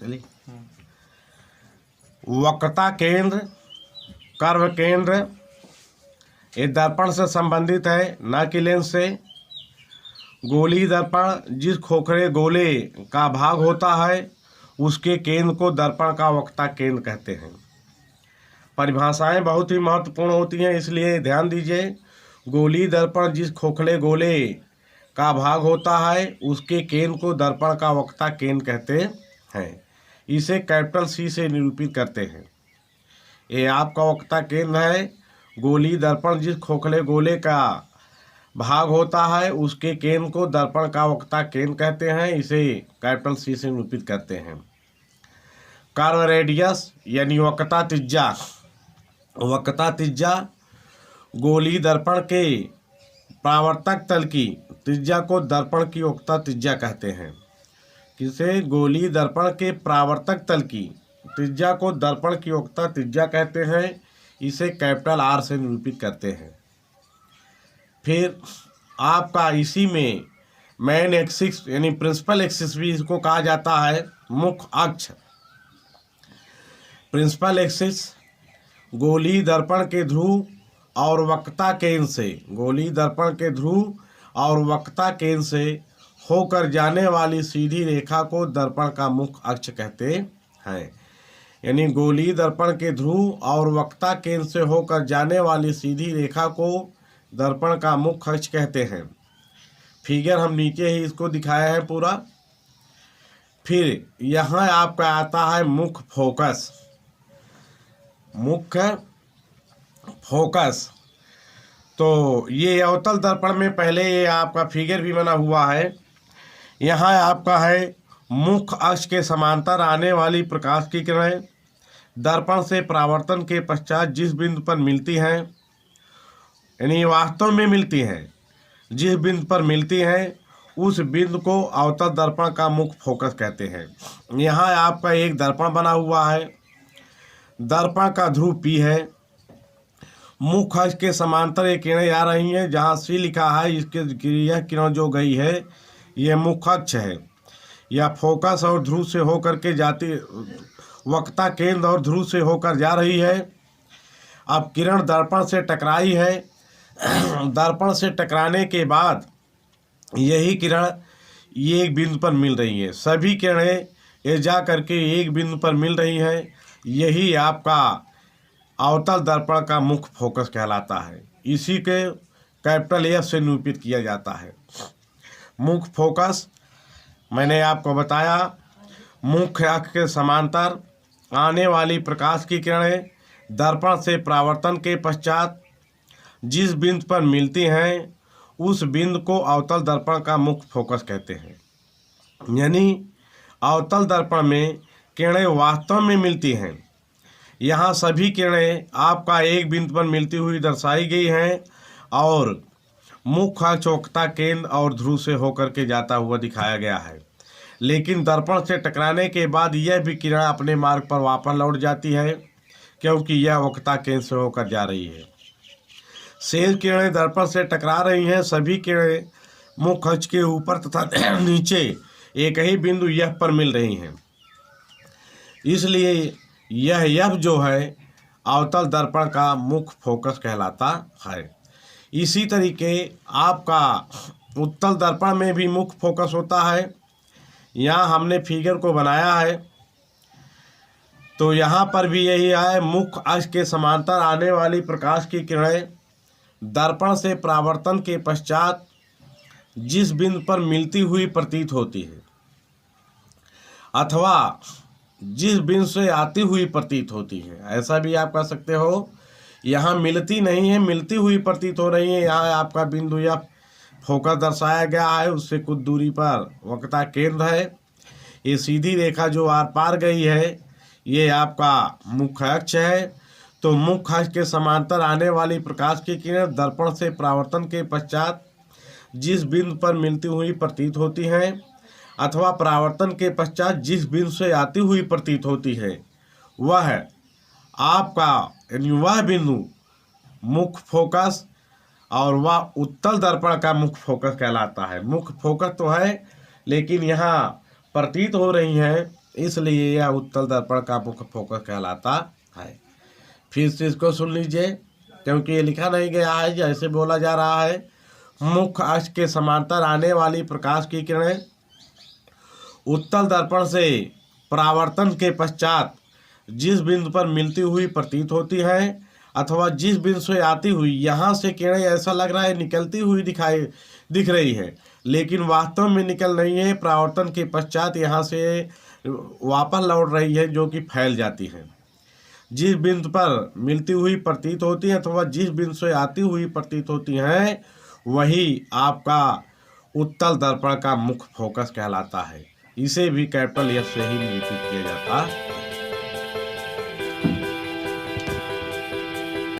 चलिए, वक्रता केंद्र, कर्व केंद्र, ये दर्पण से संबंधित है, न कि लेंस से। गोली दर्पण, जिस खोखले गोले का भाग होता है उसके केंद्र को दर्पण का वक्रता केंद्र कहते हैं। परिभाषाएं बहुत ही महत्वपूर्ण होती हैं, इसलिए ध्यान दीजिए। गोली दर्पण, जिस खोखले गोले का भाग होता है उसके केंद्र को दर्पण का वक्रता केंद्र कहते हैं। इसे कैपिटल सी से निरूपित करते हैं। ये आपका वक्रता केंद्र है। गोली दर्पण, जिस खोखले गोले का भाग होता है उसके केंद्र को दर्पण का वक्रता केंद्र कहते हैं। इसे कैपिटल सी से निरूपित करते हैं। कर्व रेडियस यानी वक्रता त्रिज्या। वक्रता त्रिज्या, गोली दर्पण के परावर्तक तल की त्रिज्या को दर्पण की वक्रता त्रिज्या कहते हैं। किसे? गोली दर्पण के परावर्तक तल की त्रिज्या को दर्पण की वक्रता त्रिज्या कहते हैं। इसे कैपिटल आर से निरूपित करते हैं। फिर आपका इसी में मेन एक्सिस यानी प्रिंसिपल एक्सिस भी इसको कहा जाता है, मुख्य अक्ष। प्रिंसिपल एक्सिस गोली दर्पण के ध्रुव और वक्रता केंद्र से, गोली दर्पण के ध्रुव और वक्रता केंद्र से होकर जाने वाली सीधी रेखा को दर्पण का मुख्य अक्ष कहते हैं। यानी गोली दर्पण के ध्रुव और वक्रता केंद्र से होकर जाने वाली सीधी रेखा को दर्पण का मुख्य अक्ष कहते हैं। फिगर हम नीचे ही इसको दिखाया है पूरा। फिर यहाँ आपका आता है मुख्य फोकस। मुख्य फोकस, तो ये अवतल दर्पण में पहले ये आपका फिगर भी बना हुआ है। यहाँ आपका है मुख्य अक्ष के समांतर आने वाली प्रकाश की किरणें दर्पण से परावर्तन के पश्चात जिस बिंदु पर मिलती हैं, यानी वास्तव में मिलती हैं, जिस बिंदु पर मिलती हैं उस बिंदु को अवतल दर्पण का मुख्य फोकस कहते हैं। यहाँ आपका एक दर्पण बना हुआ है। दर्पण का ध्रुव P है। मुख्य अक्ष के समांतर ये किरणें आ रही हैं। जहाँ C लिखा है इसके यह किरण जो गई है यह मुख्य अक्ष है। यह फोकस और ध्रुव से होकर के जाती, वक्रता केंद्र और ध्रुव से होकर जा रही है। अब किरण दर्पण से टकराई है। दर्पण से टकराने के बाद यही किरण ये एक बिंदु पर मिल रही है। सभी किरणें ये जा करके एक बिंदु पर मिल रही हैं। यही आपका अवतल दर्पण का मुख्य फोकस कहलाता है। इसी के कैपिटल एफ से निरूपित किया जाता है। मुख्य फोकस मैंने आपको बताया, मुख्य अक्ष के समांतर आने वाली प्रकाश की किरणें दर्पण से परावर्तन के पश्चात जिस बिंदु पर मिलती हैं उस बिंदु को अवतल दर्पण का मुख्य फोकस कहते हैं। यानी अवतल दर्पण में किरणें वास्तव में मिलती हैं। यहाँ सभी किरणें आपका एक बिंदु पर मिलती हुई दर्शाई गई हैं और मुख्य अक्ष वक्रता केंद्र और ध्रुव से होकर के जाता हुआ दिखाया गया है। लेकिन दर्पण से टकराने के बाद यह भी किरण अपने मार्ग पर वापस लौट जाती है, क्योंकि यह वक्रता केंद्र से होकर जा रही है। शेष किरणें दर्पण से टकरा रही हैं। सभी किरणें मुख्य अक्ष के ऊपर तथा नीचे एक ही बिंदु यह पर मिल रही हैं। इसलिए यह जो है अवतल दर्पण का मुख्य फोकस कहलाता है। इसी तरीके आपका उत्तल दर्पण में भी मुख्य फोकस होता है। यहाँ हमने फिगर को बनाया है तो यहाँ पर भी यही है। मुख्य अक्ष के समांतर आने वाली प्रकाश की किरणें दर्पण से परावर्तन के पश्चात जिस बिंदु पर मिलती हुई प्रतीत होती है अथवा जिस बिंदु से आती हुई प्रतीत होती है, ऐसा भी आप कह सकते हो। यहाँ मिलती नहीं है, मिलती हुई प्रतीत हो रही है। यहाँ आपका बिंदु या फोकस दर्शाया गया है, उससे कुछ दूरी पर वक्रता केंद्र है। ये सीधी रेखा जो आर पार गई है ये आपका मुख्य अक्ष है। तो मुख्य अक्ष के समांतर आने वाली प्रकाश की किरण दर्पण से परावर्तन के पश्चात जिस बिंदु पर मिलती हुई प्रतीत होती हैं अथवा परावर्तन के पश्चात जिस बिंदु से आती हुई प्रतीत होती है वह आपका यानी वह बिंदु मुख्य फोकस और वह उत्तल दर्पण का मुख्य फोकस कहलाता है। मुख्य फोकस तो है लेकिन यहाँ प्रतीत हो रही हैं इसलिए यह उत्तल दर्पण का मुख्य फोकस कहलाता है। फिर से इसको सुन लीजिए, क्योंकि ये लिखा नहीं गया है, जैसे बोला जा रहा है। मुख्य अक्ष के समांतर आने वाली प्रकाश की किरणें उत्तल दर्पण से परावर्तन के पश्चात जिस बिंदु पर मिलती हुई प्रतीत होती है अथवा जिस बिंदु से आती हुई, यहाँ से किरणें ऐसा लग रहा है निकलती हुई दिख रही है, लेकिन वास्तव में निकल नहीं है। परावर्तन के पश्चात यहाँ से वापस लौट रही है, जो कि फैल जाती है। जिस बिंदु पर मिलती हुई प्रतीत होती है अथवा जिस बिंदु से आती हुई प्रतीत होती हैं, वही आपका उत्तल दर्पण का मुख्य फोकस कहलाता है। इसे भी कैपिटल एफ से ही निरूपित किया जाता है।